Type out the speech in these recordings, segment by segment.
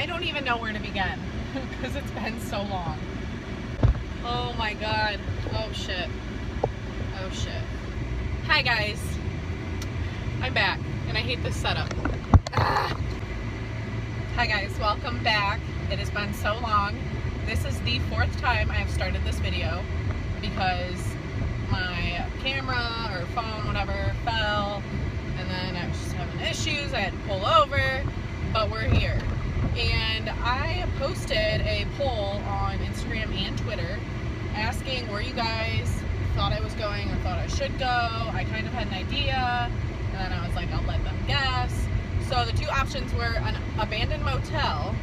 I don't even know where to begin because it's been so long. Oh my god. Oh shit. Oh shit. Hi guys. I'm back and I hate this setup. Ah. Hi guys, welcome back. It has been so long. This is the 4th time I have started this video because my camera or phone, whatever, fell, and then I was just having issues. I had to pull over, but we're here. And I posted a poll on Instagram and Twitter asking where you guys thought I was going or thought I should go. I kind of had an idea, and then I was like, I'll let them guess. So the two options were an abandoned motel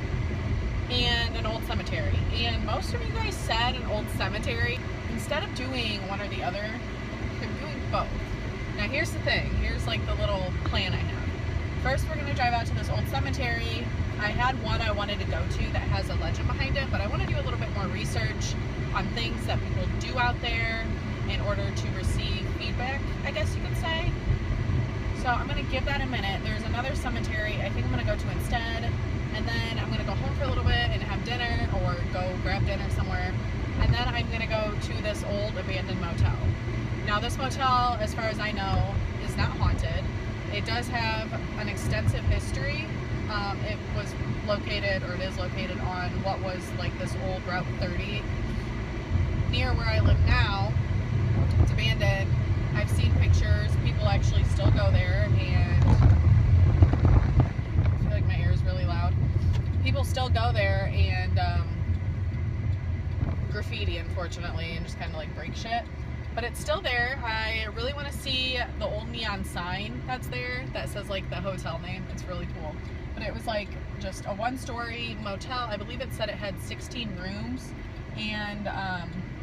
and an old cemetery. And most of you guys said an old cemetery. Instead of doing one or the other, I'm doing both. Now here's the thing. Here's like the little plan I have. First, we're going to drive out to this old cemetery. I had one I wanted to go to that has a legend behind it, but I want to do a little bit more research on things that people do out there in order to receive feedback, I guess you could say. So I'm going to give that a minute. There's another cemetery I think I'm going to go to instead, and then I'm going to go home for a little bit and have dinner or go grab dinner somewhere, and then I'm going to go to this old abandoned motel. Now this motel, as far as I know, is not haunted. It does have an extensive history. It was located, or it is located on what was like this old Route 30 near where I live now. It's abandoned. I've seen pictures. People actually still go there, and I feel like my ear is really loud. People still go there and graffiti, unfortunately, and just kind of like break shit. But it's still there. I really want to see the old neon sign that's there that says like the hotel name. It's really cool. But it was like just a 1-story motel. I believe it said it had 16 rooms and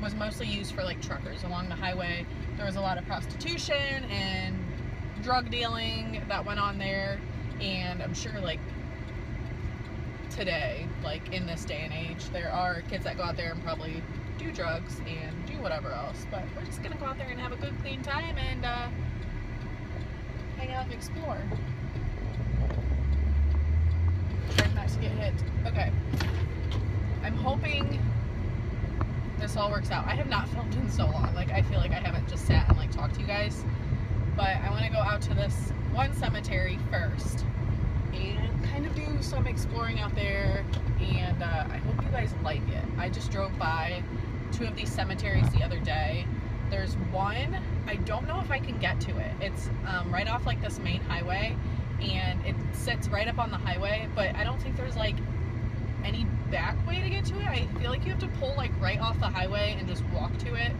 was mostly used for like truckers along the highway. There was a lot of prostitution and drug dealing that went on there, and I'm sure like today, like in this day and age, there are kids that go out there and probably do drugs and do whatever else, but we're just gonna go out there and have a good clean time and hang out and explore. Try not to get hit. Okay, I'm hoping this all works out. I have not filmed in so long. Like, I feel like I haven't just sat and like talked to you guys, but I want to go out to this one cemetery first and kind of do some exploring out there, and I hope you guys like it. I just drove by 2 of these cemeteries the other day. There's one, I don't know if I can get to it. It's right off like this main highway, and it sits right up on the highway, but I don't think there's like any back way to get to it. I feel like you have to pull like right off the highway and just walk to it,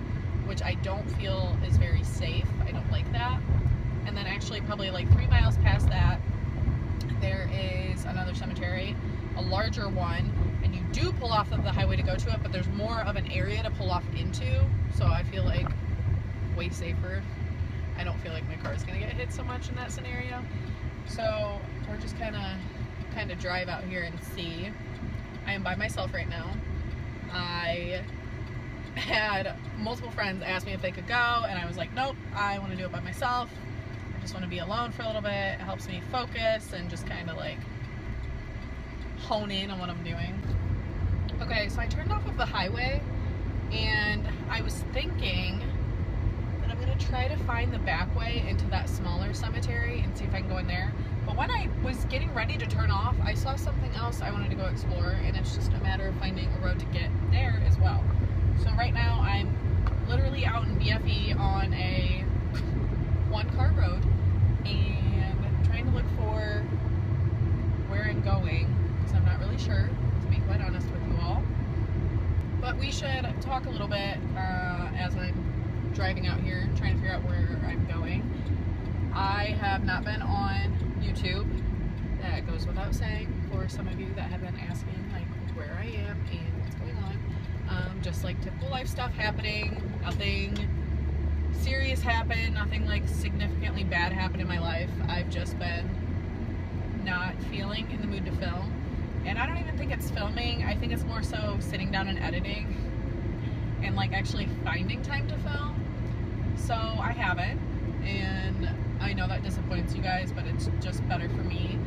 which I don't feel is very safe. I don't like that. And then actually probably like 3 miles past that, there is another cemetery, a larger one, and you do pull off of the highway to go to it, but there's more of an area to pull off into, so I feel like way safer. I don't feel like my car is gonna get hit so much in that scenario. So we're just kind of drive out here and see. I am by myself right now. I had multiple friends ask me if they could go, and I was like, nope, I want to do it by myself. I just want to be alone for a little bit. It helps me focus and just kind of like hone in on what I'm doing. Okay, so I turned off of the highway, and I was thinking that I'm going to try to find the back way into that smaller cemetery and see if I can go in there. But when I was getting ready to turn off, I saw something else I wanted to go explore, and it's just a matter of finding a road to get there as well. So right now I'm literally out in BFE on a 1-car road and trying to look for where I'm going, because I'm not really sure, to be quite honest with you all. But we should talk a little bit as I'm driving out here, trying to figure out where I'm going. I have not been on YouTube. That goes without saying for some of you that have been asking like where I am and what's going on. Just like typical life stuff happening. Nothing serious happened. Nothing like significantly bad happened in my life. I've just been not feeling in the mood to film. And I don't even think it's filming. I think it's more so sitting down and editing and like actually finding time to film. So I haven't, and I know that disappoints you guys, but it's just better for me.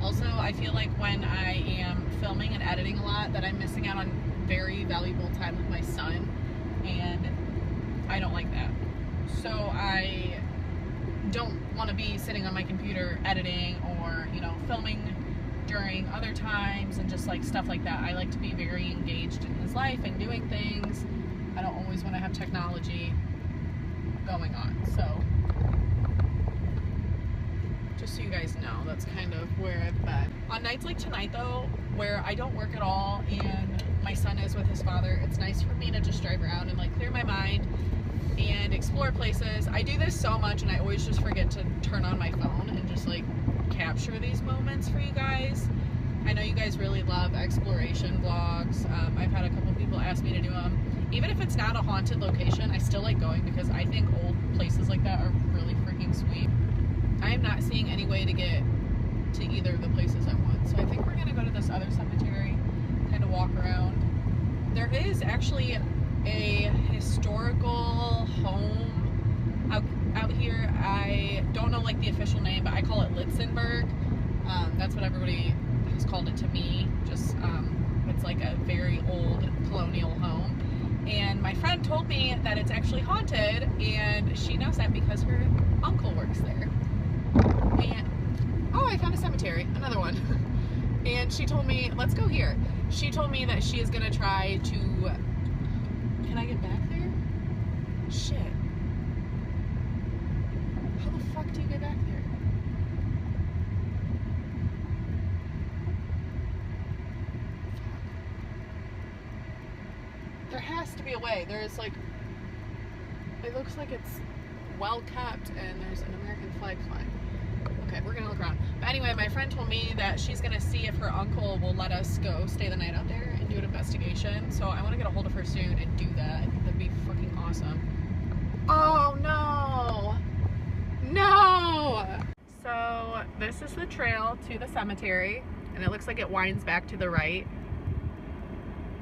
Also, I feel like when I am filming and editing a lot that I'm missing out on very valuable time with my son, and I don't like that. So I don't want to be sitting on my computer editing or, you know, filming during other times and just like stuff like that. I like to be very engaged in his life and doing things. I don't always want to have technology going on. So just so you guys know, that's kind of where I've been. On nights like tonight though, where I don't work at all and my son is with his father, it's nice for me to just drive around and like clear my mind and explore places. I do this so much and I always just forget to turn on my phone and just like capture these moments for you guys. I know you guys really love exploration vlogs. I've had a couple people ask me to do them. Even if it's not a haunted location, I still like going because I think old places like that are really freaking sweet. I am not seeing any way to get to either of the places I want. So I think we're gonna go to this other cemetery, kind of walk around. There is actually a historical home out here. I don't know like the official name, but I call it Litzenberg. That's what everybody has called it to me. Just it's like a very old colonial home. And my friend told me that it's actually haunted, and she knows that because her uncle works there. And oh, I found a cemetery, another one. And she told me, let's go here. She told me that she is gonna try to, can I get back there? Shit. How the fuck do you get back there? There has to be a way. There's like, it looks like it's well kept and there's an American flag flying. Okay, we're gonna look around. But anyway, my friend told me that she's gonna see if her uncle will let us go stay the night out there and do an investigation. So I wanna get a hold of her soon and do that. I think that'd be fucking awesome. Oh no! No! So this is the trail to the cemetery, and it looks like it winds back to the right.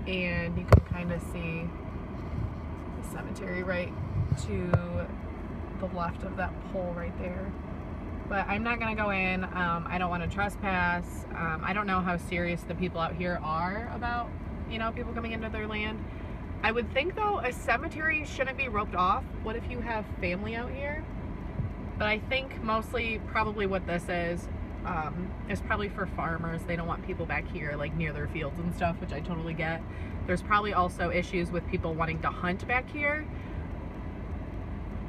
And you can kind of see the cemetery right to the left of that pole right there. But I'm not gonna go in. I don't want to trespass. I don't know how serious the people out here are about, you know, people coming into their land. I would think though a cemetery shouldn't be roped off. What if you have family out here? But I think mostly probably what this is probably for farmers. They don't want people back here like near their fields and stuff, which I totally get. There's probably also issues with people wanting to hunt back here.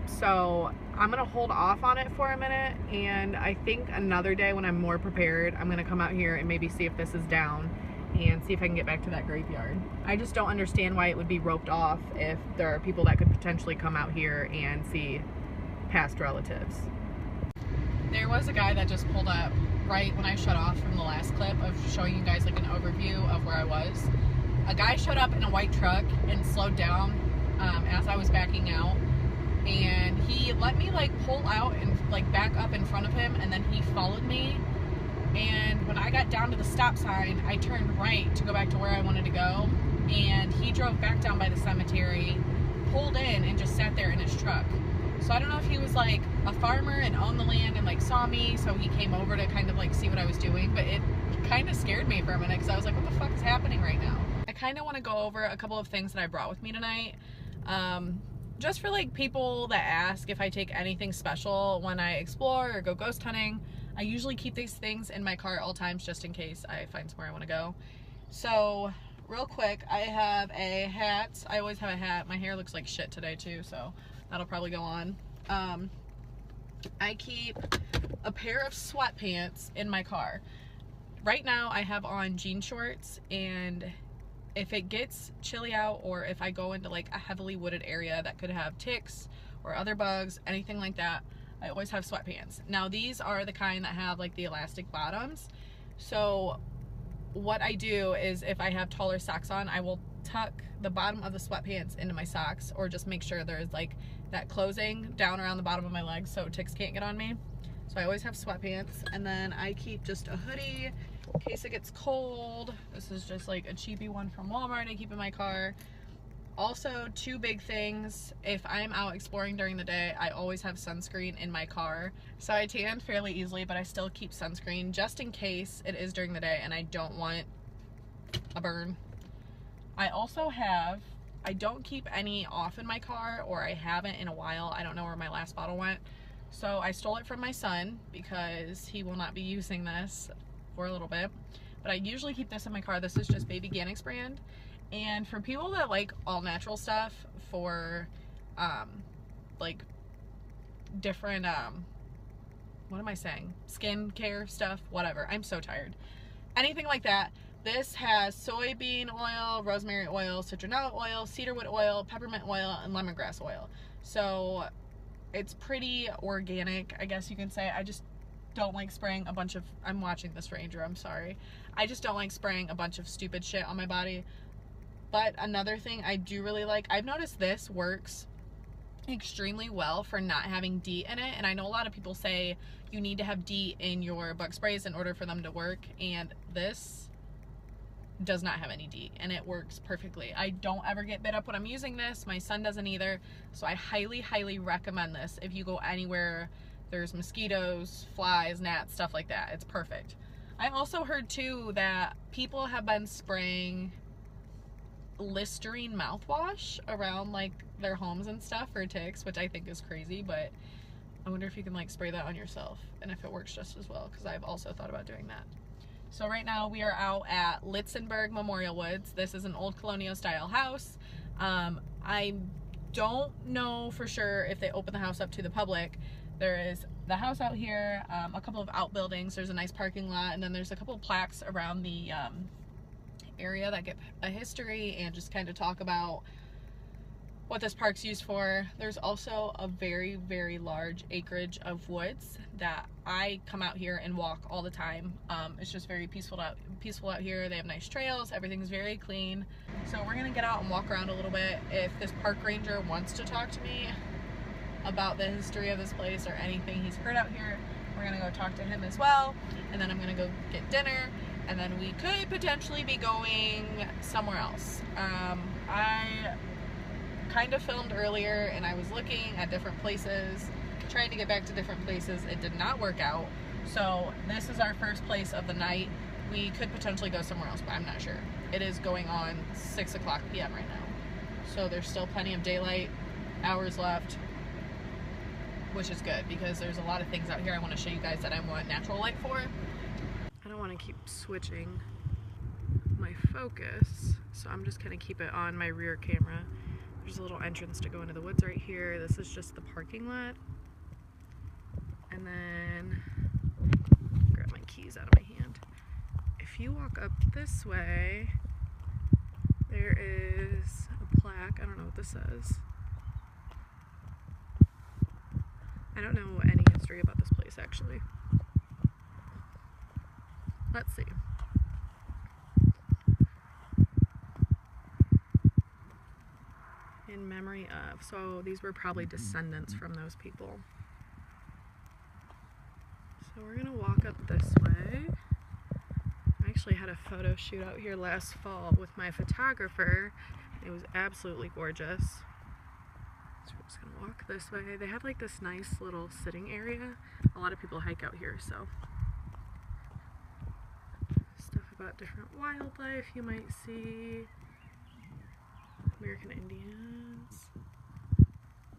So I'm gonna hold off on it for a minute, and I think another day when I'm more prepared, I'm gonna come out here and maybe see if this is down and see if I can get back to that graveyard. I just don't understand why it would be roped off if there are people that could potentially come out here and see past relatives. There was a guy that just pulled up right when I shut off from the last clip of showing you guys like an overview of where I was. A guy showed up in a white truck and slowed down as I was backing out, and he let me like pull out and like back up in front of him, and then he followed me. And when I got down to the stop sign, I turned right to go back to where I wanted to go, and he drove back down by the cemetery, pulled in, and just sat there in his truck. So I don't know if he was like a farmer and owned the land and like saw me, so he came over to kind of like see what I was doing, but it kind of scared me for a minute because I was like, what the fuck is happening right now? I kind of want to go over a couple of things that I brought with me tonight. Just for like people that ask if I take anything special when I explore or go ghost hunting. I usually keep these things in my car at all times just in case I find somewhere I want to go. So real quick, I have a hat. I always have a hat. My hair looks like shit today too, so that'll probably go on. I keep a pair of sweatpants in my car. Right now I have on jean shorts, and if it gets chilly out or if I go into like a heavily wooded area that could have ticks or other bugs, anything like that, I always have sweatpants. Now these are the kind that have like the elastic bottoms. So what I do is if I have taller socks on, I will tuck the bottom of the sweatpants into my socks, or just make sure there's like that closing down around the bottom of my legs so ticks can't get on me. So I always have sweatpants, and then I keep just a hoodie in case it gets cold. This is just like a cheapy one from Walmart I keep in my car. Also, two big things. If I'm out exploring during the day, I always have sunscreen in my car. So I tan fairly easily, but I still keep sunscreen just in case it is during the day and I don't want a burn. I also have, I don't keep any off in my car, or I haven't in a while. I don't know where my last bottle went. So I stole it from my son because he will not be using this for a little bit. But I usually keep this in my car. This is just Baby Ganix brand. And for people that like all natural stuff for like different what am I saying? Skincare stuff, whatever. I'm so tired. Anything like that. This has soybean oil, rosemary oil, citronella oil, cedarwood oil, peppermint oil, and lemongrass oil. So it's pretty organic, I guess you can say. I just don't like spraying a bunch of, I'm watching this Ranger, I'm sorry. I just don't like spraying a bunch of stupid shit on my body. But another thing I do really like, I've noticed this works extremely well for not having DEET in it. And I know a lot of people say you need to have DEET in your bug sprays in order for them to work. And this does not have any DEET and it works perfectly. I don't ever get bit up when I'm using this. My son doesn't either. So I highly, highly recommend this if you go anywhere there's mosquitoes, flies, gnats, stuff like that. It's perfect. I also heard too that people have been spraying Listerine mouthwash around like their homes and stuff for ticks, which I think is crazy, but I wonder if you can like spray that on yourself and if it works just as well, because I've also thought about doing that. So right now we are out at Litzenberg Memorial Woods. This is an old colonial style house. I don't know for sure if they open the house up to the public. There is the house out here, a couple of outbuildings, there's a nice parking lot, and then there's a couple of plaques around the area that get a history and just kind of talk about what this park's used for. There's also a very, very large acreage of woods that I come out here and walk all the time. It's just very peaceful out here. They have nice trails. Everything's very clean. So we're gonna get out and walk around a little bit. If this park ranger wants to talk to me about the history of this place or anything he's heard out here, we're gonna go talk to him as well. And then I'm gonna go get dinner. And then we could potentially be going somewhere else. I kind of filmed earlier and I was looking at different places, trying to get back to different places. It did not work out. So this is our first place of the night. We could potentially go somewhere else, but I'm not sure. It is going on 6 o'clock p.m. right now. So there's still plenty of daylight hours left, which is good because there's a lot of things out here I want to show you guys that I want natural light for. I don't want to keep switching my focus, so I'm just going to keep it on my rear camera. There's a little entrance to go into the woods right here. This is just the parking lot. And then, grab my keys out of my hand. If you walk up this way, there is a plaque. I don't know what this says. I don't know any history about this place actually. Let's see. In memory of. So these were probably descendants from those people. So we're gonna walk up this way. I actually had a photo shoot out here last fall with my photographer. It was absolutely gorgeous. So we're just gonna walk this way. They have like this nice little sitting area. A lot of people hike out here, so. About different wildlife you might see. American Indians,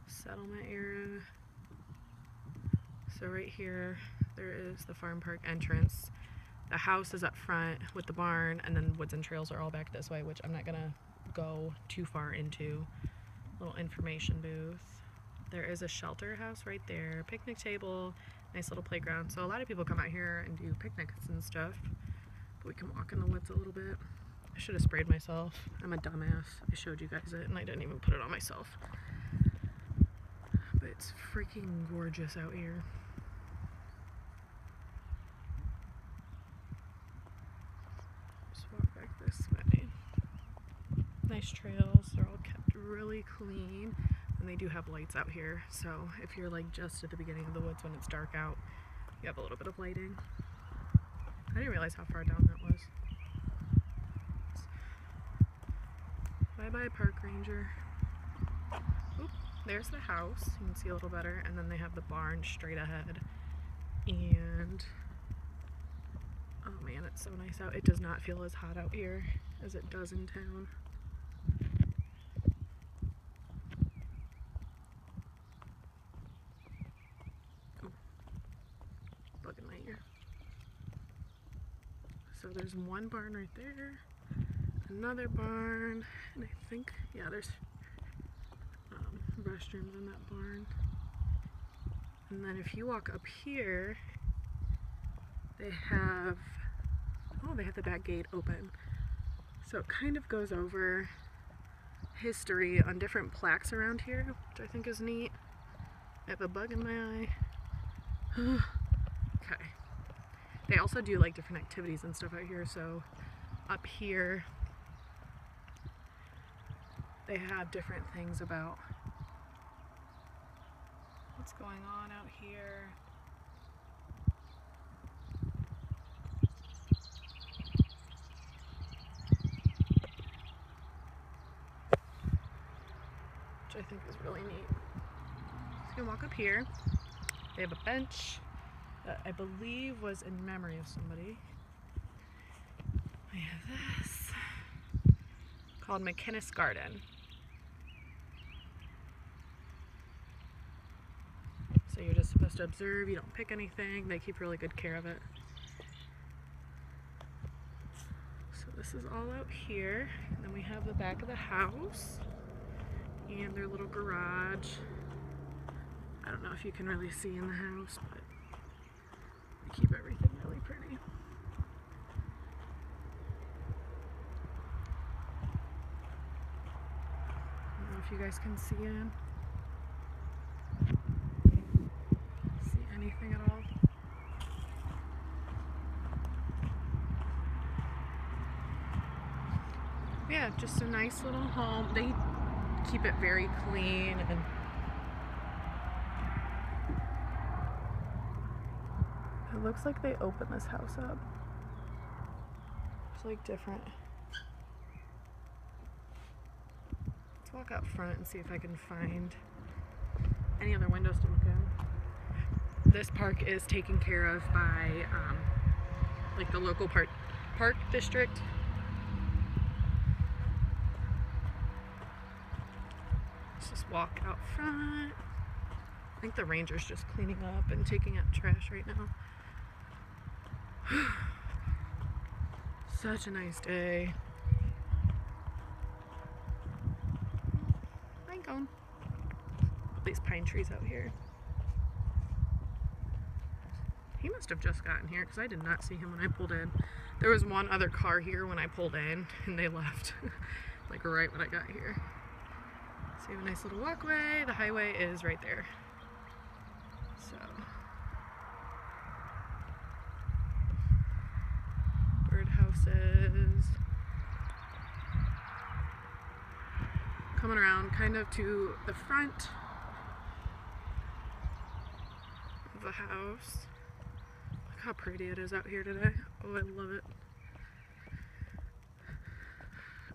settlement era. So right here there is the farm park entrance. The house is up front with the barn, and then woods and trails are all back this way, which I'm not gonna go too far into. Little information booth. There is a shelter house right there, picnic table, nice little playground. So a lot of people come out here and do picnics and stuff. We can walk in the woods a little bit. I should have sprayed myself. I'm a dumbass. I showed you guys it and I didn't even put it on myself. But it's freaking gorgeous out here. Just walk back this way. Nice trails. They're all kept really clean. And they do have lights out here. So if you're like just at the beginning of the woods when it's dark out, you have a little bit of lighting. I didn't realize how far down that was. But Bye-bye, park ranger. Oop, there's the house. You can see a little better. And then they have the barn straight ahead. And oh man, it's so nice out. It does not feel as hot out here as it does in town. Oh, bug in my ear. So there's one barn right there, another barn, and I think, yeah, there's restrooms in that barn. And then if you walk up here, they have the back gate open. So it kind of goes over history on different plaques around here, which I think is neat. I have a bug in my eye. Okay. They also do like different activities and stuff out here. So up here, they have different things about what's going on out here. Which I think is really neat. So you can walk up here. They have a bench that I believe was in memory of somebody. I have this called McInnes Garden. So you're just supposed to observe, you don't pick anything, they keep really good care of it. So this is all out here, and then we have the back of the house and their little garage. I don't know if you can really see in the house, but they keep everything really pretty. I don't know if you guys can see in. See anything at all? Yeah, just a nice little home. They keep it very clean, and it looks like they open this house up. It's like different. Let's walk out front and see if I can find any other windows to look in. This park is taken care of by like the local park district. Let's just walk out front. I think the ranger's just cleaning up and taking out trash right now. Such a nice day. Pine cone. These pine trees out here. He must have just gotten here because I did not see him when I pulled in. There was one other car here when I pulled in and they left like right when I got here. So you have a nice little walkway. The highway is right there. So birdhouses. Coming around kind of to the front of the house. Look how pretty it is out here today. Oh, I love it.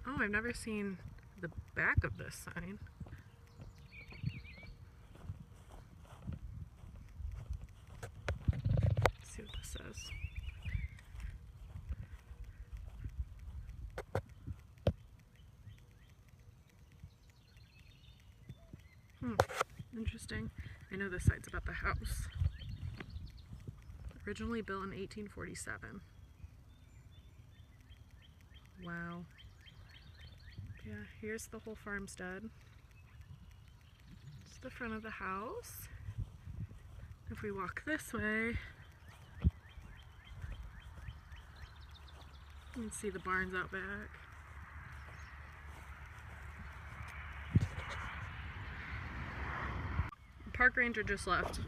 Oh, I've never seen the back of this sign. Let's see what this says. Interesting. I know this side's about the house. Originally built in 1847. Wow. Yeah, here's the whole farmstead. It's the front of the house. If we walk this way, you can see the barns out back. The park ranger just left.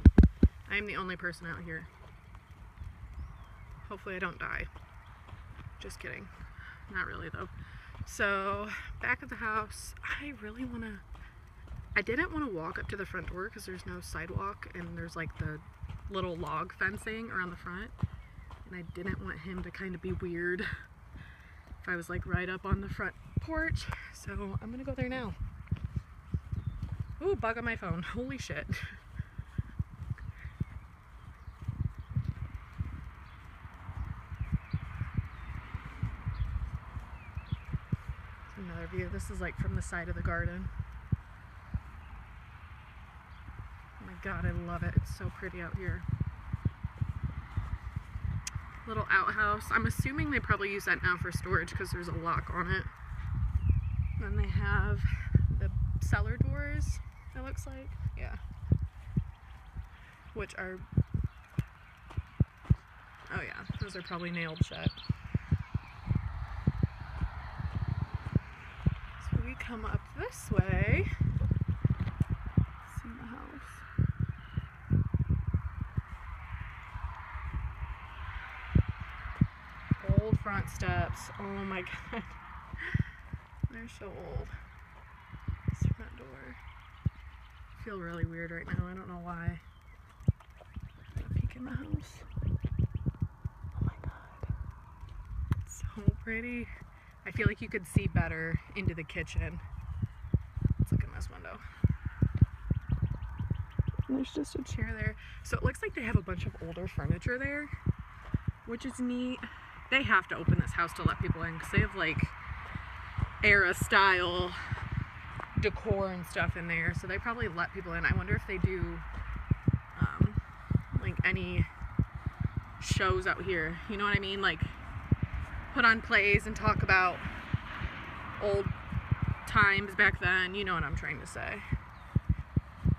I'm the only person out here. Hopefully I don't die. Just kidding. Not really though. So, back of the house, I didn't want to walk up to the front door because there's no sidewalk and there's like the little log fencing around the front. And I didn't want him to kind of be weird if Wi-Fi was like right up on the front porch, so I'm gonna go there now. Ooh, bug on my phone. Holy shit. Another view. This is like from the side of the garden. Oh my god, I love it. It's so pretty out here. Little outhouse. I'm assuming they probably use that now for storage because there's a lock on it. Then they have the cellar doors, it looks like. Yeah. Which are, oh yeah, those are probably nailed shut. So we come up this way. See the house. Old front steps. Oh my god. They're so old. This front door. I feel really weird right now. I don't know why. A peek in the house. Oh my god. It's so pretty. I feel like you could see better into the kitchen. Let's look in this window. And there's just a chair there. So it looks like they have a bunch of older furniture there, which is neat. They have to open this house to let people in because they have like era style decor and stuff in there, so they probably let people in. I wonder if they do like any shows out here, you know what I mean, like put on plays and talk about old times back then, you know what I'm trying to say.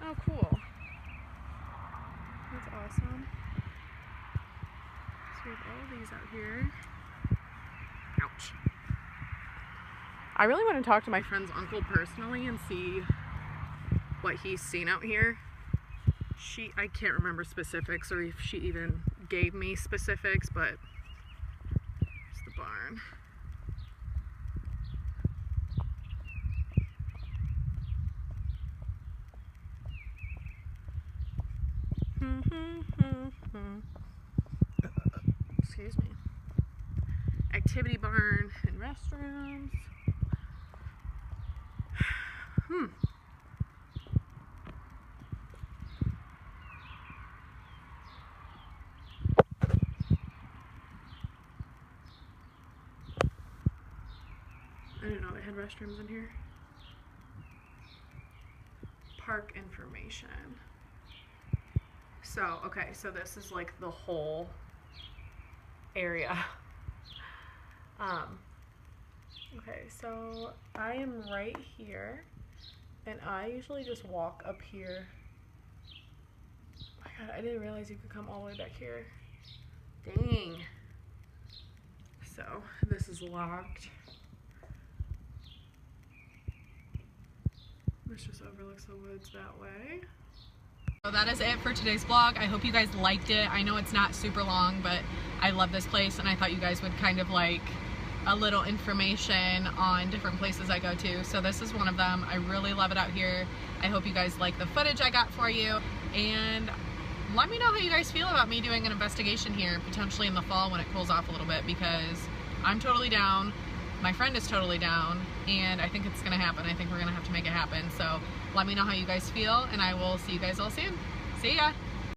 Oh cool, that's awesome. So we have all these out here. Ouch. I really want to talk to my friend's uncle personally and see what he's seen out here. I can't remember specifics or if she even gave me specifics, but it's the barn. Excuse me. Activity barn and restrooms. I didn't know they had restrooms in here. Park information. So, okay, so this is like the whole area. Okay, so I am right here, and I usually just walk up here. Oh my god, I didn't realize you could come all the way back here. Dang. So, this is locked. This just overlooks the woods that way. So that is it for today's vlog. I hope you guys liked it. I know it's not super long, but I love this place, and I thought you guys would kind of like a little information on different places I go to. So this is one of them. I really love it out here. I hope you guys like the footage I got for you, and let me know how you guys feel about me doing an investigation here potentially in the fall when it cools off a little bit, because I'm totally down, my friend is totally down, and I think it's gonna happen. I think we're gonna have to make it happen. So let me know how you guys feel, and I will see you guys all soon. See ya.